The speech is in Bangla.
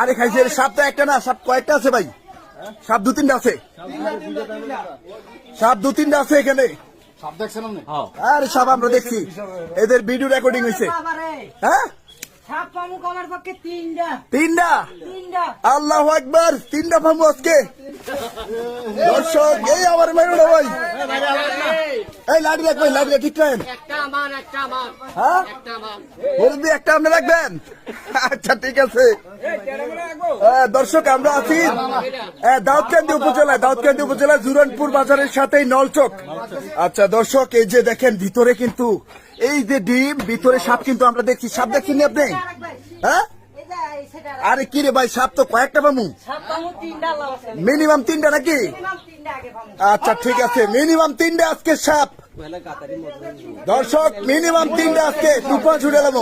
আরে খাইছে সাপ তো একটা না, সাপ কয়েকটা আছে ভাই, সাপ দু তিনটা আছে, সাপ দু তিনটা আছে এখানে। আরে সাপ আমরা দেখছি, এদের ভিডিও রেকর্ডিং হয়েছে। হ্যাঁ তিনটা, আল্লাহু আকবার, তিনটা ফামু আজকে। দর্শক এই আমার মেরো না ভাই, এই লাঠি রাখ ভাই, লাঠি ঠিক রাখেন। হ্যাঁ বলবি একটা আপনি রাখবেন, আচ্ছা ঠিক আছে। দর্শক আমরা আছি দাউদকান্দি উপজেলায়, দাউদকান্দি উপজেলা জুরানপুর বাজারের সাথেই নলচক। আচ্ছা দর্শক এই যে দেখেন ভিতরে কিন্তু এই যে ডিম, ভিতরে সাপ কিন্তু আমরা দেখছি। সাপ দেখছেন আপনি? হ্যাঁ আরে কি রে ভাই, সাপ তো কয়েকটা পামু, মিনিমাম তিনটা নাকি? আচ্ছা ঠিক আছে, মিনিমাম তিনটা আজকে সাপ। দর্শক মিনিমাম তিনটা আজকে দুপা ছুটে এলাম।